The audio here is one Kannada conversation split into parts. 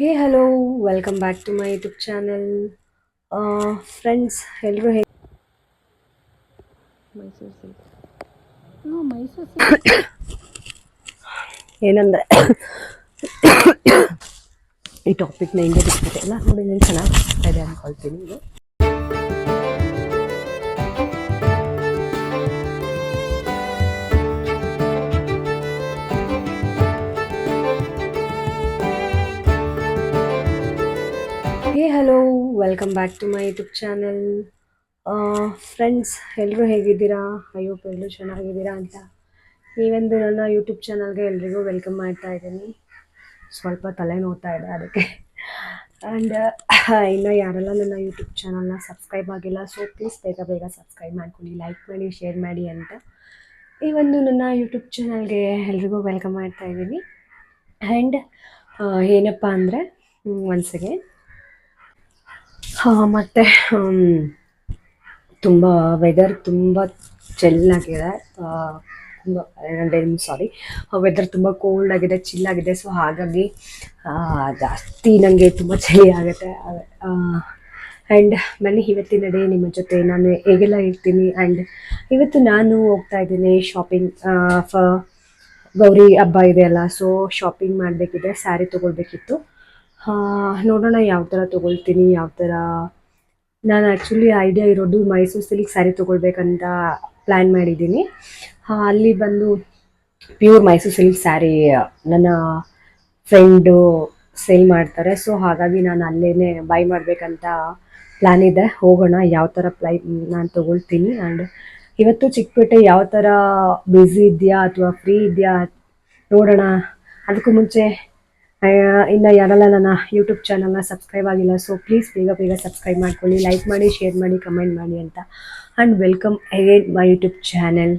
Hey hello, welcome back to my YouTube channel. Friends ಎಲ್ಲರೂ ಮೈಸೂರು ಸಿಲ್ಕ್. ಮೈಸೂರು ಸಿಲ್ಕ್. ಏನಂದರೆ ಈ ಟಾಪಿಕ್ನ ಹಿಂಗೆ ಬಿಟ್ಬಿಟ್ಟೆ ಎಲ್ಲ ನೋಡಿ ನಾನು ಚೆನ್ನಾಗಿ ಇದೆ ಅಂದ್ಕೊಳ್ತೀನಿ. ಇದು hey hello, welcome back to my YouTube channel. Friends ಎಲ್ಲರೂ ಹೇಗಿದ್ದೀರಾ? ಐ ಹೋಪ್ ಎಲ್ಲರೂ ಚೆನ್ನಾಗಿದ್ದೀರಾ ಅಂತ ಈ ಒಂದು ನನ್ನ ಯೂಟ್ಯೂಬ್ ಚಾನಲ್ಗೆ ಎಲ್ರಿಗೂ ವೆಲ್ಕಮ್ ಮಾಡ್ತಾ ಇದ್ದೀನಿ. ಸ್ವಲ್ಪ ತಲೆ ನೋಡ್ತಾ ಇದೆ ಅದಕ್ಕೆ. ಆ್ಯಂಡ್ ಇನ್ನು ಯಾರೆಲ್ಲ ನನ್ನ ಯೂಟ್ಯೂಬ್ ಚಾನಲ್ನ ಸಬ್ಸ್ಕ್ರೈಬ್ ಆಗಿಲ್ಲ, ಸೊ ಪ್ಲೀಸ್ ಬೇಗ ಬೇಗ ಸಬ್ಸ್ಕ್ರೈಬ್ ಮಾಡ್ಕೊಳ್ಳಿ, ಲೈಕ್ ಮಾಡಿ, ಶೇರ್ ಮಾಡಿ ಅಂತ ಈ ಒಂದು ನನ್ನ ಯೂಟ್ಯೂಬ್ ಚಾನಲ್ಗೆ ಎಲ್ರಿಗೂ ವೆಲ್ಕಮ್ ಮಾಡ್ತಾ ಇದ್ದೀನಿ. ಆ್ಯಂಡ್ ಏನಪ್ಪ ಅಂದರೆ ಒನ್ಸ್ ಅಗೇನ್ ಮತ್ತು ತುಂಬ ವೆದರ್ ತುಂಬ ಚೆನ್ನಾಗಿದೆ. ತುಂಬ ಸಾರಿ, ವೆದರ್ ತುಂಬ ಕೋಲ್ಡ್ ಆಗಿದೆ, ಚಿಲ್ ಆಗಿದೆ. ಸೊ ಹಾಗಾಗಿ ಜಾಸ್ತಿ ನನಗೆ ತುಂಬ ಚಳಿ ಆಗುತ್ತೆ. ಆ್ಯಂಡ್ ಬನ್ನಿ ಇವತ್ತಿನ ಡೇ ನಿಮ್ಮ ಜೊತೆ ನಾನು ಹೇಗೆಲ್ಲ ಇರ್ತೀನಿ. ಆ್ಯಂಡ್ ಇವತ್ತು ನಾನು ಹೋಗ್ತಾ ಇದ್ದೀನಿ ಶಾಪಿಂಗ್. ಗೌರಿ ಹಬ್ಬ ಇದೆಯಲ್ಲ, ಸೊ ಶಾಪಿಂಗ್ ಮಾಡಬೇಕಿದೆ, ಸ್ಯಾರಿ ತೊಗೊಳ್ಬೇಕಿತ್ತು. ನೋಡೋಣ ಯಾವ ಥರ ತೊಗೊಳ್ತೀನಿ, ಯಾವ ಥರ. ನಾನು ಆ್ಯಕ್ಚುಲಿ ಐಡಿಯಾ ಇರೋದು ಮೈಸೂರು ಸಿಲ್ಕ್ ಸ್ಯಾರಿ ತೊಗೊಳ್ಬೇಕಂತ ಪ್ಲ್ಯಾನ್ ಮಾಡಿದ್ದೀನಿ. ಅಲ್ಲಿ ಬಂದು ಪ್ಯೂರ್ ಮೈಸೂರು ಸಿಲ್ಕ್ ಸ್ಯಾರಿ ನನ್ನ ಫ್ರೆಂಡು ಸೇಲ್ ಮಾಡ್ತಾರೆ. ಸೊ ಹಾಗಾಗಿ ನಾನು ಅಲ್ಲೇ ಬೈ ಮಾಡಬೇಕಂತ ಪ್ಲ್ಯಾನ್ ಇದೆ. ಹೋಗೋಣ, ಯಾವ ಥರ ನಾನು ತೊಗೊಳ್ತೀನಿ. ಆ್ಯಂಡ್ ಇವತ್ತು ಚಿಕ್ಕಪೇಟೆ ಯಾವ ಥರ ಬ್ಯುಸಿ ಇದೆಯಾ ಅಥವಾ ಫ್ರೀ ಇದೆಯಾ ನೋಡೋಣ. ಅದಕ್ಕೂ ಮುಂಚೆ ಇನ್ನು ಯಾರೆಲ್ಲ ನನ್ನ ಯೂಟ್ಯೂಬ್ ಚಾನಲ್ನ ಸಬ್ಸ್ಕ್ರೈಬ್ ಆಗಿಲ್ಲ, ಸೊ ಪ್ಲೀಸ್ ಬೇಗ ಬೇಗ ಸಬ್ಸ್ಕ್ರೈಬ್ ಮಾಡ್ಕೊಳ್ಳಿ, ಲೈಕ್ ಮಾಡಿ, ಶೇರ್ ಮಾಡಿ, ಕಮೆಂಟ್ ಮಾಡಿ ಅಂತ. And welcome again my YouTube channel.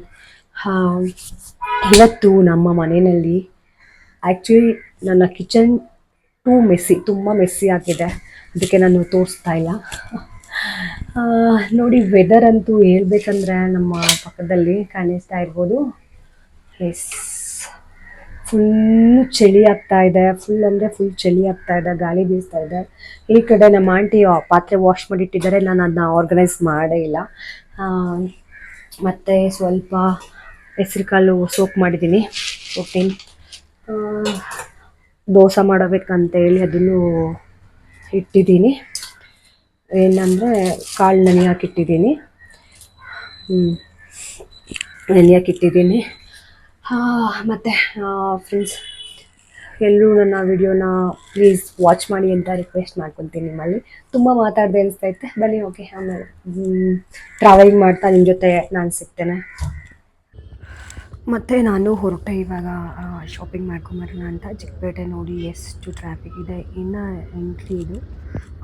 ಇವತ್ತು ನಮ್ಮ ಮನೆಯಲ್ಲಿ ಆ್ಯಕ್ಚುಲಿ ನನ್ನ ಕಿಚನ್ ತುಂಬ ಮೆಸ್ಸಿ ಆಗಿದೆ, ಅದಕ್ಕೆ ನಾನು ತೋರಿಸ್ತಾ ಇಲ್ಲ. ನೋಡಿ ವೆದರ್ ಅಂತೂ ಹೇಳ್ಬೇಕಂದ್ರೆ ನಮ್ಮ ಪಕ್ಕದಲ್ಲಿ ಕಾಣಿಸ್ತಾ ಇರ್ಬೋದು. ಎಸ್, ಫುಲ್ಲು ಚಳಿ ಆಗ್ತಾ ಇದೆ. ಫುಲ್ ಚಳಿ ಆಗ್ತಾ ಇದೆ, ಗಾಳಿ ಬೀಸ್ತಾ ಇದೆ. ಈ ಕಡೆ ನಮ್ಮ ಆಂಟಿ ಪಾತ್ರೆ ವಾಶ್ ಮಾಡಿಟ್ಟಿದ್ದಾರೆ, ನಾನು ಅದನ್ನ ಆರ್ಗನೈಸ್ ಮಾಡೇ ಇಲ್ಲ. ಮತ್ತು ಸ್ವಲ್ಪ ಹೆಸ್ರು ಕಾಳು ಸೋಪ್ ಮಾಡಿದ್ದೀನಿ, ಪ್ರೋಟೀನ್. ದೋಸೆ ಮಾಡಬೇಕಂತೇಳಿ ಅದನ್ನು ಇಟ್ಟಿದ್ದೀನಿ. ಏನಂದರೆ ಕಾಳು ನೆನೆಯಾಕಿಟ್ಟಿದ್ದೀನಿ. ನೆನೆಯಾಕಿಟ್ಟಿದ್ದೀನಿ. ಮತ್ತು ಫ್ರೆಂಡ್ಸ್ ಎಲ್ಲರೂ ನನ್ನ ವಿಡಿಯೋನ ಪ್ಲೀಸ್ ವಾಚ್ ಮಾಡಿ ಅಂತ ರಿಕ್ವೆಸ್ಟ್ ಮಾಡ್ಕೊತೀನಿ ನಿಮ್ಮಲ್ಲಿ. ತುಂಬ ಮಾತಾಡಿದೆ ಅನಿಸ್ತೈತೆ, ಬನ್ನಿ ಓಕೆ. ಆಮೇಲೆ ಟ್ರಾವೆಲಿಂಗ್ ಮಾಡ್ತಾ ನಿಮ್ಮ ಜೊತೆ ನಾನು ಸಿಗ್ತೇನೆ. ಮತ್ತು ನಾನು ಹೊರಟೆ ಇವಾಗ ಶಾಪಿಂಗ್ ಮಾಡ್ಕೊಂಬರೋಣ ಅಂತ. ಚಿಕ್ಕಪೇಟೆ ನೋಡಿ ಎಷ್ಟು ಟ್ರಾಫಿಕ್ ಇದೆ, ಇನ್ನು ಎಂಟ್ರಿ ಇದು,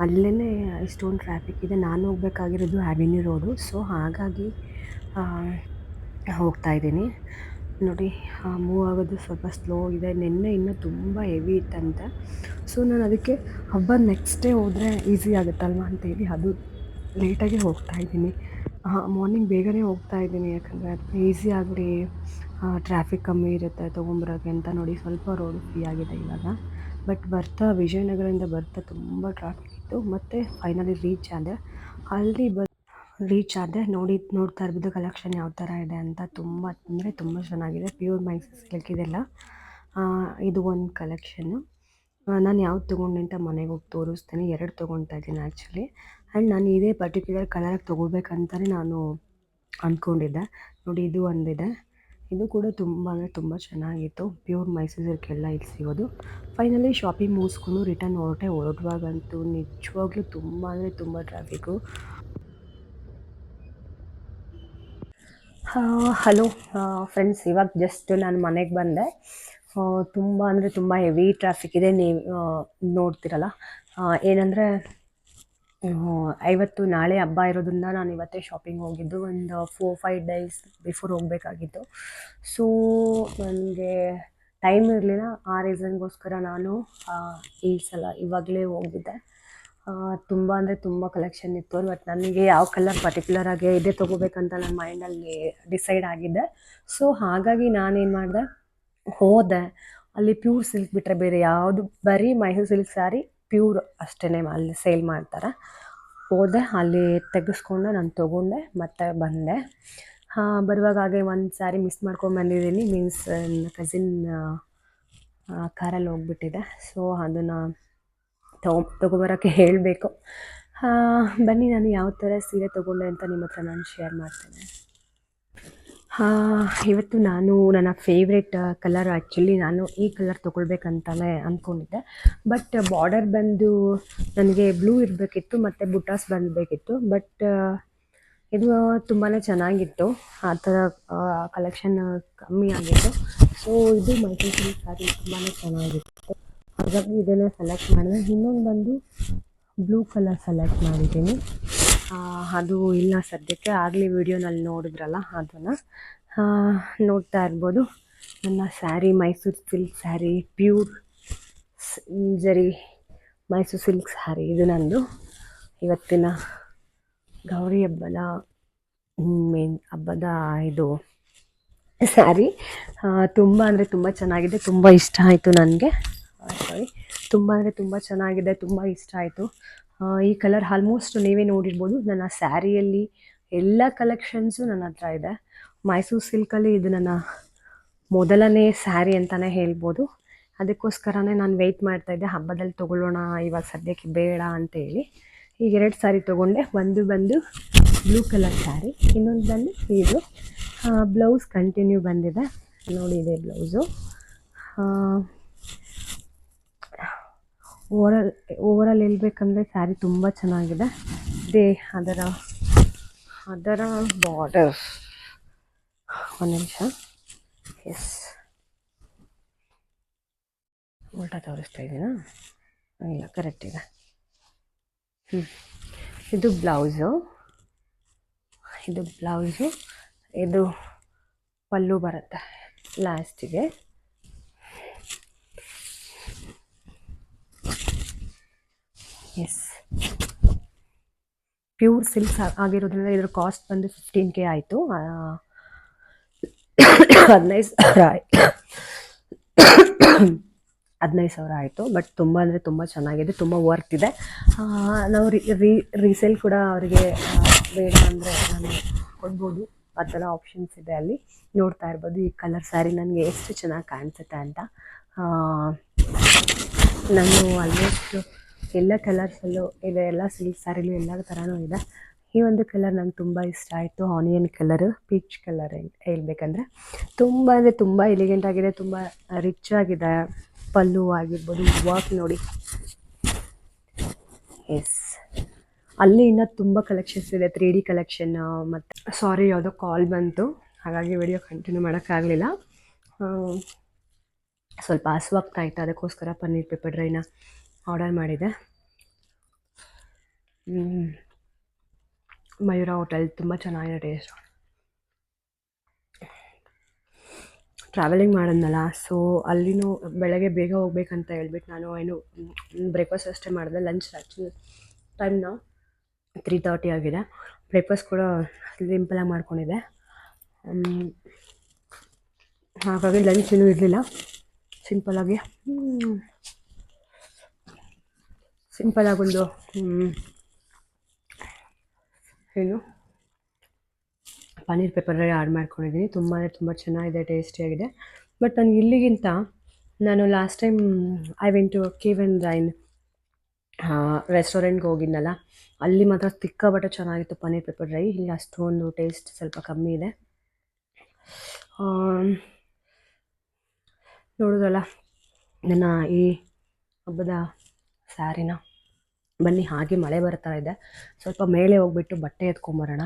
ಅಲ್ಲೇ ಇಷ್ಟೊಂದು ಟ್ರಾಫಿಕ್ ಇದೆ. ನಾನು ಹೋಗ್ಬೇಕಾಗಿರೋದು ಅವೆನ್ಯೂ ರೋಡು, ಸೊ ಹಾಗಾಗಿ ಹೋಗ್ತಾಯಿದ್ದೀನಿ. ನೋಡಿ ಮೂವ್ ಆಗೋದು ಸ್ವಲ್ಪ ಸ್ಲೋ ಇದೆ. ನಿನ್ನೆ ಇನ್ನೂ ತುಂಬ ಹೆವಿ ಇತ್ತಂತೆ, ಸೊ ನಾನು ಅದಕ್ಕೆ ಹಬ್ಬ ನೆಕ್ಸ್ಟ್ ಡೇ ಹೋದರೆ ಈಸಿ ಆಗುತ್ತಲ್ವ ಅಂತೇಳಿ ಅದು ಲೇಟಾಗಿ ಹೋಗ್ತಾಯಿದ್ದೀನಿ. ಮಾರ್ನಿಂಗ್ ಬೇಗನೆ ಹೋಗ್ತಾಯಿದ್ದೀನಿ, ಯಾಕಂದರೆ ಅದು ಈಸಿ ಆಗಲಿ, ಟ್ರಾಫಿಕ್ ಕಮ್ಮಿ ಇರುತ್ತೆ ತೊಗೊಂಬರೋಕ್ಕೆ ಅಂತ. ನೋಡಿ ಸ್ವಲ್ಪ ರೋಡು ಫ್ರೀ ಆಗಿದೆ ಇವಾಗ. ಬಟ್ ವಿಜಯನಗರದಿಂದ ಬರ್ತಾ ತುಂಬ ಟ್ರಾಫಿಕ್ ಇತ್ತು. ಮತ್ತು ಫೈನಲಿ ರೀಚ್ ಆದೆ. ನೋಡ್ತಾ ಇರ್ಬೋದು ಕಲೆಕ್ಷನ್ ಯಾವ ಥರ ಇದೆ ಅಂತ. ತುಂಬ ಅಂದರೆ ತುಂಬ ಚೆನ್ನಾಗಿದೆ, ಪ್ಯೂರ್ ಮೈಸೂರು ಸಿಲ್ಕ್ ಇದೆಲ್ಲ. ಇದು ಒಂದು ಕಲೆಕ್ಷನ್ನು. ನಾನು ಯಾವ್ದು ತೊಗೊಂಡೆ ಅಂತ ಮನೆಗೆ ಹೋಗಿ ತೋರಿಸ್ತೀನಿ. 2 ತೊಗೊಳ್ತಾ ಇದ್ದೀನಿ ಆ್ಯಕ್ಚುಲಿ. ಆ್ಯಂಡ್ ನಾನು ಇದೇ ಪರ್ಟಿಕ್ಯುಲರ್ ಕಲರಾಗಿ ತೊಗೋಬೇಕಂತಲೇ ನಾನು ಅಂದ್ಕೊಂಡಿದ್ದೆ. ನೋಡಿ ಇದು ಒಂದಿದೆ, ಇದು ಕೂಡ ತುಂಬ ಅಂದರೆ ತುಂಬ ಚೆನ್ನಾಗಿತ್ತು. ಪ್ಯೂರ್ ಮೈಸೂರು ಸಿಲ್ಕ್ ಎಲ್ಲ ಇಲ್ಲಿ ಸಿಗೋದು. ಫೈನಲಿ ಶಾಪಿಂಗ್ ಮುಗಿಸ್ಕೊಂಡು ರಿಟರ್ನ್ ಹೊರಡುವಾಗಂತೂ ನಿಜವಾಗ್ಲೂ ತುಂಬ ಅಂದರೆ ತುಂಬ ಟ್ರಾಫಿಕ್ಕು. ಹಲೋ ಫ್ರೆಂಡ್ಸ್, ಇವಾಗ ಜಸ್ಟ್ ನಾನು ಮನೆಗೆ ಬಂದೆ. ತುಂಬ ಅಂದರೆ ತುಂಬ ಹೆವಿ ಟ್ರಾಫಿಕ್ ಇದೆ, ನೀವು ನೋಡ್ತಿರಲ್ಲ. ಏನಂದರೆ ಇವತ್ತು ನಾಳೆ ಹಬ್ಬ ಇರೋದ್ರಿಂದ ನಾನು ಇವತ್ತೇ ಶಾಪಿಂಗ್ ಹೋಗಿದ್ದು. ಒಂದು 4-5 ಡೇಸ್ ಬಿಫೋರ್ ಹೋಗಬೇಕಾಗಿತ್ತು. ಸೊ ನನಗೆ ಟೈಮ್ ಇರಲಿಲ್ಲ, ಆ ರೀಸನ್ಗೋಸ್ಕರ ನಾನು ಈ ಸಲ ಇವಾಗಲೇ ಹೋಗಿದ್ದೆ. ತುಂಬ ಅಂದರೆ ತುಂಬ ಕಲೆಕ್ಷನ್ ಇತ್ತು. ಬಟ್ ನನಗೆ ಯಾವ ಕಲರ್ ಪರ್ಟಿಕ್ಯುಲರಾಗಿ ಇದೇ ತೊಗೋಬೇಕಂತ ನನ್ನ ಮೈಂಡಲ್ಲಿ ಡಿಸೈಡ್ ಆಗಿದ್ದೆ. ಸೊ ಹಾಗಾಗಿ ನಾನೇನು ಮಾಡಿದೆ, ಹೋದೆ. ಅಲ್ಲಿ ಪ್ಯೂರ್ ಸಿಲ್ಕ್ ಬಿಟ್ಟರೆ ಬೇರೆ ಯಾವುದು, ಬರೀ ಮೈಸೂರು ಸಿಲ್ಕ್ ಸ್ಯಾರಿ ಪ್ಯೂರ್ ಅಷ್ಟೇ ಅಲ್ಲಿ ಸೇಲ್ ಮಾಡ್ತಾರೆ. ಹೋದೆ, ಅಲ್ಲಿ ತೆಗೆಸ್ಕೊಂಡು ನಾನು ತೊಗೊಂಡೆ ಮತ್ತೆ ಬಂದೆ. ಬರುವಾಗ ಹಾಗೆ ಒಂದು ಸ್ಯಾರಿ ಮಿಸ್ ಮಾಡ್ಕೊಂಡು ಬಂದಿದ್ದೀನಿ, ಮೀನ್ಸ್ ನನ್ನ ಕಸಿನ್ ಕಾರಲ್ಲಿ ಹೋಗ್ಬಿಟ್ಟಿದೆ. ಸೊ ಅದನ್ನು ತೊಗೊಬರೋಕ್ಕೆ ಹೇಳಬೇಕು. ಬನ್ನಿ, ನಾನು ಯಾವ ಥರ ಸೀರೆ ತೊಗೊಂಡೆ ಅಂತ ನಿಮ್ಮ ಹತ್ರ ನಾನು ಶೇರ್ ಮಾಡ್ತೇನೆ. ಇವತ್ತು ನಾನು ನನ್ನ ಫೇವ್ರೆಟ್ ಕಲರ್, ಆ್ಯಕ್ಚುಲಿ ನಾನು ಈ ಕಲರ್ ತೊಗೊಳ್ಬೇಕಂತಲೇ ಅಂದ್ಕೊಂಡಿದ್ದೆ. ಬಟ್ ಬಾರ್ಡರ್ ಬಂದು ನನಗೆ ಬ್ಲೂ ಇರಬೇಕಿತ್ತು ಮತ್ತು ಬುಟಾಸ್ ಬಂದಬೇಕಿತ್ತು. ಬಟ್ ಇದು ತುಂಬಾ ಚೆನ್ನಾಗಿತ್ತು, ಆ ಥರ ಕಲೆಕ್ಷನ್ ಕಮ್ಮಿ ಆಗಿತ್ತು. ಸೊ ಇದು ಮೈಸೂರು ಸಿಲ್ಕ್ ಸ್ಯಾರಿ ತುಂಬಾ ಚೆನ್ನಾಗಿತ್ತು, ಹಾಗಾಗಿ ಇದನ್ನು ಸೆಲೆಕ್ಟ್ ಮಾಡಿದೆ. ಇನ್ನೊಂದು ಬಂದು ಬ್ಲೂ ಕಲರ್ ಸೆಲೆಕ್ಟ್ ಮಾಡಿದ್ದೀನಿ. ಅದು ಇಲ್ಲ ಸದ್ಯಕ್ಕೆ, ಆಗಲಿ ವಿಡಿಯೋನಲ್ಲಿ ನೋಡಿದ್ರಲ್ಲ ಅದನ್ನು ನೋಡ್ತಾ ಇರ್ಬೋದು. ನನ್ನ ಸ್ಯಾರಿ ಮೈಸೂರು ಸಿಲ್ಕ್ ಸ್ಯಾರಿ, ಪ್ಯೂರ್ ಜರಿ ಮೈಸೂರು ಸಿಲ್ಕ್ ಸ್ಯಾರಿ, ಇದು ನಂದು ಇವತ್ತಿನ ಗೌರಿ ಹಬ್ಬದ ಹಬ್ಬದ ಇದು ಸ್ಯಾರಿ. ತುಂಬ ಅಂದರೆ ತುಂಬ ಚೆನ್ನಾಗಿದೆ, ತುಂಬ ಇಷ್ಟ ಆಯಿತು ನನಗೆ. ತುಂಬ ಅಂದರೆ ತುಂಬ ಚೆನ್ನಾಗಿದೆ, ತುಂಬ ಇಷ್ಟ ಆಯಿತು. ಈ ಕಲರ್ ಆಲ್ಮೋಸ್ಟ್ ನೀವೇ ನೋಡಿರ್ಬೋದು. ನನ್ನ ಸ್ಯಾರಿಯಲ್ಲಿ ಎಲ್ಲ ಕಲೆಕ್ಷನ್ಸು ನನ್ನ ಹತ್ರ ಇದೆ. ಮೈಸೂರು ಸಿಲ್ಕಲ್ಲಿ ಇದು ನನ್ನ ಮೊದಲನೇ ಸ್ಯಾರಿ ಅಂತಲೇ ಹೇಳ್ಬೋದು. ಅದಕ್ಕೋಸ್ಕರನೇ ನಾನು ವೆಯ್ಟ್ ಮಾಡ್ತಾಯಿದ್ದೆ, ಹಬ್ಬದಲ್ಲಿ ತೊಗೊಳ್ಳೋಣ, ಇವಾಗ ಸದ್ಯಕ್ಕೆ ಬೇಡ ಅಂತೇಳಿ. ಈಗ 2 ಸ್ಯಾರಿ ತೊಗೊಂಡೆ. ಒಂದು ಬಂದು ಬ್ಲೂ ಕಲರ್ ಸ್ಯಾರಿ, ಇನ್ನೊಂದು ಬಂದು ಇದು. ಬ್ಲೌಸ್ ಕಂಟಿನ್ಯೂ ಬಂದಿದೆ ನೋಡಿ, ಇದೆ ಬ್ಲೌಸು. ಓವರಾಲ್ ಹೇಳ್ಬೇಕಂದ್ರೆ ಸ್ಯಾರಿ ತುಂಬ ಚೆನ್ನಾಗಿದೆ. ಇದೇ ಅದರ ಬಾರ್ಡರ್. ಒಂದು ನಿಮಿಷ, ಎಸ್, ಉಲ್ಟಾ ತೋರಿಸ್ತಾ ಇದ್ದೀನಾ? ಇಲ್ಲ, ಕರೆಕ್ಟ್ ಇದೆ. ಇದು ಬ್ಲೌಸು, ಇದು ಪಲ್ಲು ಬರುತ್ತೆ ಲಾಸ್ಟಿಗೆ. ಎಸ್, ಪ್ಯೂರ್ ಸಿಲ್ಕ್ ಆಗಿರೋದ್ರಿಂದ ಇದ್ರ ಕಾಸ್ಟ್ ಬಂದು 15K ಆಯಿತು. 15,000 ಆಯಿತು. ಬಟ್ ತುಂಬ ಅಂದರೆ ತುಂಬ ಚೆನ್ನಾಗಿದೆ, ತುಂಬ ವರ್ತ್ ಇದೆ. ನಾವು ರೀಸೇಲ್ ಕೂಡ ಅವರಿಗೆ ಬೇಡ ಅಂದರೆ ನಾನು ಕೊಡ್ಬೋದು, ಆ ಥರ ಆಪ್ಷನ್ಸ್ ಇದೆ ಅಲ್ಲಿ. ನೋಡ್ತಾ ಇರ್ಬೋದು ಈ ಕಲರ್ ಸ್ಯಾರಿ ನನಗೆ ಎಷ್ಟು ಚೆನ್ನಾಗಿ ಕಾಣಿಸುತ್ತೆ ಅಂತ. ನಾನು ಆಲ್ಮೋಸ್ಟ್ ಎಲ್ಲ ಕಲರ್ಸಲ್ಲೂ ಇದೆ, ಎಲ್ಲ ಸಿಲ್ಕ್ ಸ್ಯಾರಿಲೂ ಎಲ್ಲ ಥರನೂ ಇದೆ. ಈ ಒಂದು ಕಲರ್ ನಂಗೆ ತುಂಬ ಇಷ್ಟ ಆಯಿತು, ಆನಿಯನ್ ಕಲರು, ಪೀಚ್ ಕಲರ್ ಹೇಳ್ಬೇಕಂದ್ರೆ. ತುಂಬ ಅಂದರೆ ತುಂಬ ಎಲಿಗೆಂಟ್ ಆಗಿದೆ, ತುಂಬ ರಿಚ್ ಆಗಿದೆ. ಪಲ್ಲು ಆಗಿರ್ಬೋದು, ವರ್ಕ್ ನೋಡಿ. ಎಸ್, ಅಲ್ಲಿ ಇನ್ನೂ ತುಂಬ ಕಲೆಕ್ಷನ್ಸ್ ಇದೆ, 3D ಕಲೆಕ್ಷನ್. ಮತ್ತು ಸಾರಿ, ಯಾವುದೋ ಕಾಲ್ ಬಂತು, ಹಾಗಾಗಿ ವಿಡಿಯೋ ಕಂಟಿನ್ಯೂ ಮಾಡೋಕ್ಕಾಗಲಿಲ್ಲ. ಸ್ವಲ್ಪ ಹಸುವಾಗ್ತಾ ಇತ್ತು, ಅದಕ್ಕೋಸ್ಕರ ಪನ್ನೀರ್ ಪೆಪ್ಪರ್ ಡ್ರೈನ ಆರ್ಡರ್ ಮಾಡಿದೆ. ಮಯೂರ ಹೋಟೆಲ್ ತುಂಬ ಚೆನ್ನಾಗಿದೆ ಟೇಸ್ಟ್. ಟ್ರಾವೆಲಿಂಗ್ ಮಾಡೋದ್ನಲ್ಲ, ಸೊ ಅಲ್ಲಿನೂ ಬೆಳಗ್ಗೆ ಬೇಗ ಹೋಗ್ಬೇಕಂತ ಹೇಳ್ಬಿಟ್ಟು ನಾನು ಬ್ರೇಕ್ಫಾಸ್ಟ್ ಅಷ್ಟೇ ಮಾಡಿದೆ. ಲಂಚ್ ಆ್ಯಕ್ಚುಲಿ ಟೈಮ್ ನಾವು 3:30 ಆಗಿದೆ. ಬ್ರೇಕ್ಫಾಸ್ಟ್ ಕೂಡ ಸಿಂಪಲಾಗಿ ಮಾಡ್ಕೊಂಡಿದ್ದೆ, ಹಾಗಾಗಿ ಲಂಚ್ ಏನೂ ಇರಲಿಲ್ಲ. ಸಿಂಪಲಾಗಿ ಒಂದು ಪನ್ನೀರ್ ಪೆಪ್ಪರ್ ಡ್ರೈ ಆರ್ಡರ್ ಮಾಡ್ಕೊಂಡಿದ್ದೀನಿ. ತುಂಬ ಅಂದರೆ ತುಂಬ ಚೆನ್ನಾಗಿದೆ, ಟೇಸ್ಟಿಯಾಗಿದೆ. ಬಟ್ ನನಗೆ ಇಲ್ಲಿಗಿಂತ ನಾನು last time I went to Cavern Rain ರೆಸ್ಟೋರೆಂಟ್ಗೆ ಹೋಗಿದ್ನಲ್ಲ, ಅಲ್ಲಿ ಮಾತ್ರ ಸಿಕ್ಕಾಪಟ್ಟೆ ಚೆನ್ನಾಗಿತ್ತು ಪನ್ನೀರ್ ಪೆಪ್ಪರ್ ಡ್ರೈ. ಇಲ್ಲಿ ಅಷ್ಟೊಂದು ಟೇಸ್ಟ್ ಸ್ವಲ್ಪ ಕಮ್ಮಿ ಇದೆ. ನೋಡೋದಲ್ಲ ನನ್ನ ಈ ಹಬ್ಬದ ಸ್ಯಾರಿನ. ಬನ್ನಿ, ಹಾಗೆ ಮಳೆ ಬರ್ತಾ ಇದೆ, ಸ್ವಲ್ಪ ಮೇಲೆ ಹೋಗ್ಬಿಟ್ಟು ಬಟ್ಟೆ ಎತ್ಕೊಂಬರೋಣ.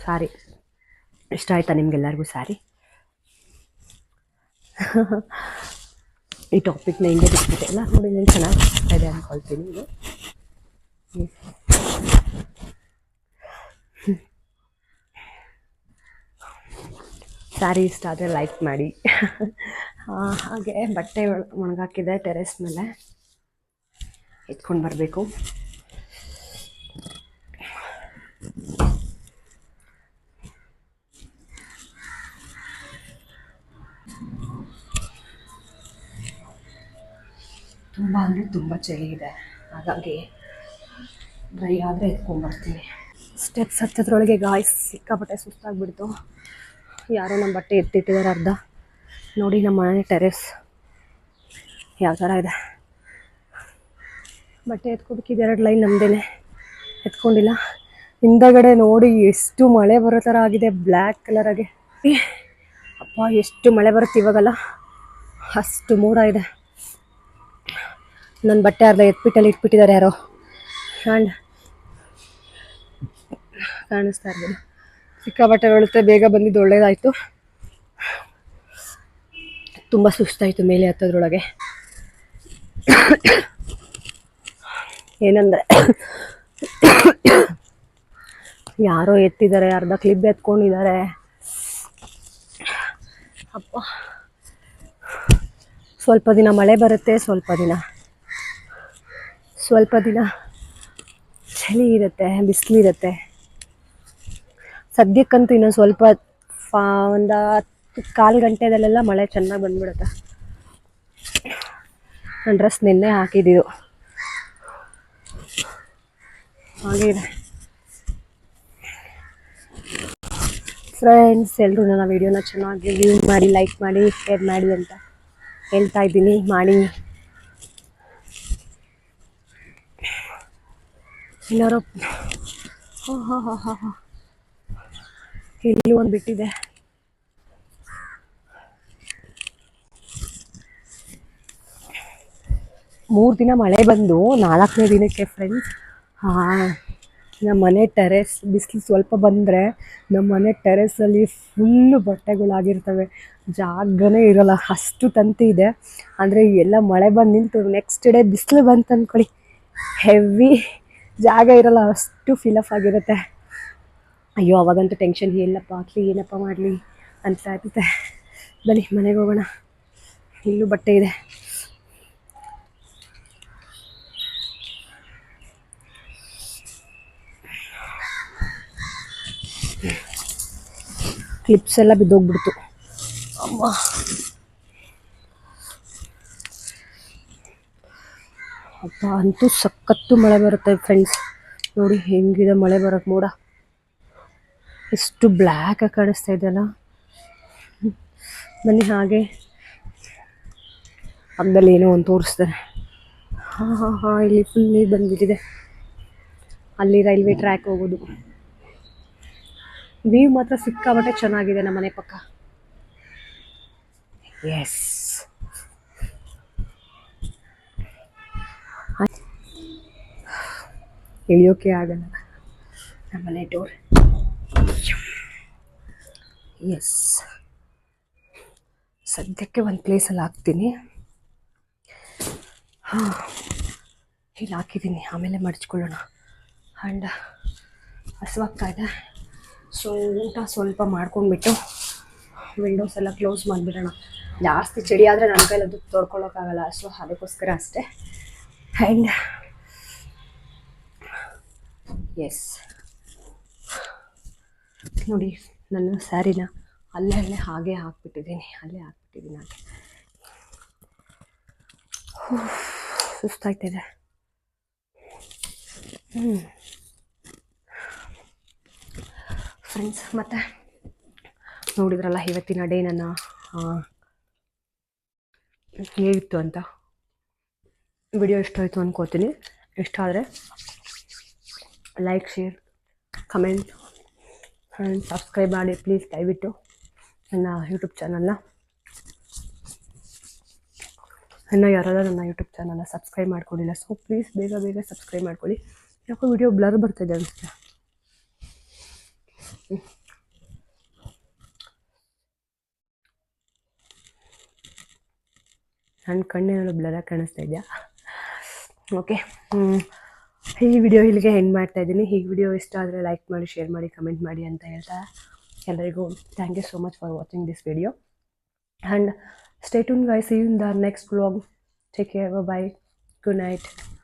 ಸ್ಯಾರಿ ಇಷ್ಟ ಆಯ್ತಾ ನಿಮಗೆಲ್ಲರಿಗೂ ಸ್ಯಾರಿ? ಈ ಟಾಪಿಕ್ನ ಹಿಂಗೆ ಬಿಟ್ಬಿಟ್ಟೆ ಎಲ್ಲ ನೋಡಿ, ನಾನು ಚೆನ್ನಾಗಿ ಇದೆ ಅಂದ್ಕೊಳ್ತೀನಿ. ಇದು ಸ್ಯಾರಿ ಇಷ್ಟ ಆದರೆ ಲೈಕ್ ಮಾಡಿ. ಹಾಗೆ ಬಟ್ಟೆ ಒಣಗಾಕಿದೆ ಟೆರೆಸ್ ಮೇಲೆ, ಎತ್ಕೊಂಡು ಬರಬೇಕು. ತುಂಬ ಅಂದರೆ ತುಂಬ ಚಳಿ ಇದೆ, ಹಾಗಾಗಿ ಡ್ರೈ ಆದರೆ ಎತ್ಕೊಂಡ್ಬರ್ತೀನಿ. ಸ್ಟೆಪ್ಸ್ ಹತ್ತದ್ರೊಳಗೆ ಗಾಯ್ಸ್ ಸಿಕ್ಕಾಪಟ್ಟೆ ಸುಸ್ತಾಗ್ಬಿಡ್ತು. ಯಾರೋ ನಮ್ಮ ಬಟ್ಟೆ ಎತ್ತಿಟ್ಟಿದ್ದಾರೆ ಅರ್ಧ. ನೋಡಿ ನಮ್ಮ ಮನೆ ಟೆರೆಸ್ ಯಾವ ಥರ ಇದೆ. ಬಟ್ಟೆ ಎತ್ಕೋಬೇಕಿದೆ 2 ಲೈನ್ ನಮ್ಮದೇ, ಎತ್ಕೊಂಡಿಲ್ಲ. ಹಿಂದಗಡೆ ನೋಡಿ ಎಷ್ಟು ಮಳೆ ಬರೋ ಥರ ಆಗಿದೆ, ಬ್ಲ್ಯಾಕ್ ಕಲರಾಗೆ. ಅಪ್ಪ ಎಷ್ಟು ಮಳೆ ಬರುತ್ತೆ ಇವಾಗಲ್ಲ, ಅಷ್ಟು ಮೋಡ ಇದೆ. ನನ್ನ ಬಟ್ಟೆ ಅರ್ಧ ಎತ್ಬಿಟ್ಟಲ್ಲಿ ಇಟ್ಬಿಟ್ಟಿದ್ದಾರೆ ಯಾರೋ. ಆ್ಯಂಡ್ ಕಾಣಿಸ್ತಾ ಇರ್ಬೋದು, ಸಿಕ್ಕಾಪಟ್ಟೆ ಬೀಳುತ್ತೆ. ಬೇಗ ಬಂದಿದ್ದು ಒಳ್ಳೇದಾಯಿತು, ತುಂಬ ಸುಸ್ತಾಯಿತು ಮೇಲೆ ಹತ್ತೋದ್ರೊಳಗೆ. ಏನಂದರೆ ಯಾರೋ ಎತ್ತಿದ್ದಾರೆ, ಅರ್ಧ ಕ್ಲಿಪ್ ಎತ್ಕೊಂಡಿದ್ದಾರೆ. ಅಪ್ಪ ಸ್ವಲ್ಪ ದಿನ ಮಳೆ ಬರುತ್ತೆ, ಸ್ವಲ್ಪ ದಿನ ಚಳಿ ಇರುತ್ತೆ, ಬಿಸಿಲಿರುತ್ತೆ. ಸದ್ಯಕ್ಕಂತೂ ಇನ್ನೊಂದು ಸ್ವಲ್ಪ ಒಂದು 1/4 ಗಂಟೆದಲ್ಲೆಲ್ಲ ಮಳೆ ಚೆನ್ನಾಗಿ ಬಂದ್ಬಿಡುತ್ತೆ. ನನ್ನ ಡ್ರೆಸ್ ನಿನ್ನೆ ಹಾಕಿದ್ದು ಹಾಗೆ ಇದೆ. ಫ್ರೆಂಡ್ಸ್, ಎಲ್ಲರೂ ನನ್ನ ವಿಡಿಯೋನ ಚೆನ್ನಾಗಿ ವ್ಯೂ ಮಾಡಿ, ಲೈಕ್ ಮಾಡಿ, ಶೇರ್ ಮಾಡಿ ಅಂತ ಹೇಳ್ತಾ ಇದ್ದೀನಿ. ಮಾಡಿ. ಎಲ್ಲರೂ ಇಲ್ಲಿ ಒಂದು ಬಿಟ್ಟಿದೆ. ಮೂರು ದಿನ ಮಳೆ ಬಂದು 4ನೇ ದಿನಕ್ಕೆ ಫ್ರೆಂಡ್ಸ್ ನಮ್ಮ ಮನೆ ಟೆರೆಸ್ ಬಿಸಿಲು ಸ್ವಲ್ಪ ಬಂದರೆ ನಮ್ಮ ಮನೆ ಟೆರೆಸಲ್ಲಿ ಫುಲ್ಲು ಬಟ್ಟೆಗಳಾಗಿರ್ತವೆ, ಜಾಗನೇ ಇರೋಲ್ಲ, ಅಷ್ಟು ತಂತಿ ಇದೆ. ಅಂದರೆ ಎಲ್ಲ ಮಳೆ ಬಂದು ನಿಂತು ನೆಕ್ಸ್ಟ್ ಡೇ ಬಿಸಿಲು ಬಂತು ಅಂದ್ಕೊಳ್ಳಿ, ಹೆವಿ ಜಾಗ ಇರೋಲ್ಲ, ಅಷ್ಟು ಫಿಲಪ್ ಆಗಿರುತ್ತೆ. ಅಯ್ಯೋ ಅವಾಗಂತೂ ಟೆನ್ಷನ್, ಎಲ್ಲಪ್ಪ ಹಾಕಲಿ ಏನಪ್ಪ ಮಾಡಲಿ ಅಂತ ಇರುತ್ತೆ. ಬನ್ನಿ ಮನೆಗೆ ಹೋಗೋಣ. ಇಲ್ಲೂ ಬಟ್ಟೆ ಇದೆ. ಕ್ಲಿಪ್ಸ್ ಎಲ್ಲ ಬಿದ್ದೋಗ್ಬಿಡ್ತು. ಅಮ್ಮ ಅಪ್ಪ ಅಂತೂ ಸಖತ್ತು ಮಳೆ ಬರುತ್ತೆ ಫ್ರೆಂಡ್ಸ್. ನೋಡಿ ಹೆಂಗಿದೆ ಮಳೆ ಬರೋಕ್ಕೆ ಮೋಡ, ಎಷ್ಟು ಬ್ಲ್ಯಾಕಾಗಿ ಕಾಣಿಸ್ತಾ ಇದೆಯಲ್ಲ. ಬನ್ನಿ ಹಾಗೆ ಹಬ್ಬದಲ್ಲಿ ಏನೋ ಒಂದು ತೋರಿಸ್ತಾರೆ. ಹಾಂ ಇಲ್ಲಿ ಫುಲ್ ನೀರು ಬಂದ್ಬಿಟ್ಟಿದೆ. ಅಲ್ಲಿ ರೈಲ್ವೆ ಟ್ರ್ಯಾಕ್ ಹೋಗೋದು. ವ್ಯೂ ಮಾತ್ರ ಸಿಕ್ಕಾಪಟ್ಟೆ ಚೆನ್ನಾಗಿದೆ ನಮ್ಮ ಮನೆ ಪಕ್ಕ. ಎಸ್, ಇಳಿಯೋಕೆ ಆಗಲ್ಲ ನಮ್ಮ ಮನೆ ಡೋರ್. ಎಸ್, ಸದ್ಯಕ್ಕೆ ಒಂದು ಪ್ಲೇಸಲ್ಲಿ ಹಾಕ್ತೀನಿ. ಇಲ್ಲಿ ಹಾಕಿದ್ದೀನಿ, ಆಮೇಲೆ ಮಡಚ್ಕೊಳ್ಳೋಣ. ಆ್ಯಂಡ್ ಹಸುವಾಗ್ತಾ ಇದೆ, ಸೊ ಊಟ ಸ್ವಲ್ಪ ಮಾಡ್ಕೊಂಡ್ಬಿಟ್ಟು ವಿಂಡೋಸ್ ಎಲ್ಲ ಕ್ಲೋಸ್ ಮಾಡಿಬಿಡೋಣ. ಜಾಸ್ತಿ ಚಳಿ ಆದರೆ ನನ್ನ ಕೈಲದ್ದು ತೊಡ್ಕೊಳ್ಳೋಕ್ಕಾಗಲ್ಲ, ಸೊ ಅದಕ್ಕೋಸ್ಕರ ಅಷ್ಟೇ. ಆ್ಯಂಡ್ ಎಸ್, ನೋಡಿ ನನ್ನ ಸ್ಯಾರಿನ ಅಲ್ಲೇ ಹಾಗೆ ಹಾಕ್ಬಿಟ್ಟಿದ್ದೀನಿ, ಹಾಗೆ ಸುಸ್ತಾಯ್ತಿದೆ. ಫ್ರೆಂಡ್ಸ್, ಮತ್ತು ನೋಡಿದ್ರಲ್ಲ ಇವತ್ತಿನ ಡೇ ನನ್ನ ಹೇಗಿತ್ತು ಅಂತ. ವಿಡಿಯೋ ಇಷ್ಟ ಆಯಿತು ಅಂದ್ಕೋತೀನಿ. ಇಷ್ಟ ಆದರೆ like, share, comment and subscribe ಮಾಡಿ ಪ್ಲೀಸ್, ದಯವಿಟ್ಟು ನನ್ನ ಯೂಟ್ಯೂಬ್ ಚಾನಲ್ನ. ಇನ್ನೂ ಯಾರಾದರೂ ನನ್ನ ಯೂಟ್ಯೂಬ್ ಚಾನಲ್ನ ಸಬ್ಸ್ಕ್ರೈಬ್ ಮಾಡ್ಕೊಂಡಿಲ್ಲ, ಸೊ ಪ್ಲೀಸ್ ಬೇಗ ಸಬ್ಸ್ಕ್ರೈಬ್ ಮಾಡ್ಕೊಳ್ಳಿ. ಯಾಕೋ ವಿಡಿಯೋ ಬ್ಲರ್ ಬರ್ತಾಯಿದೆ ಅನಿಸುತ್ತೆ. ನನ್ನ ಕಣ್ಣೇನೋ ಬ್ಲರಾಗಿ ಕಾಣಿಸ್ತಾ ಇದೆಯಾ? ಓಕೆ, ಈ ವಿಡಿಯೋ ಇಲ್ಲಿಗೆ ಎಂಡ್ ಮಾಡ್ತಾಯಿದ್ದೀನಿ. ಈ ವಿಡಿಯೋ ಇಷ್ಟ ಆದರೆ ಲೈಕ್ ಮಾಡಿ, ಶೇರ್ ಮಾಡಿ, ಕಮೆಂಟ್ ಮಾಡಿ ಅಂತ ಹೇಳ್ತಾ ಎಲ್ಲರಿಗೂ thank you so much for watching this video. And stay tune guys, see you in the next vlog. Take care, bye bye, good night.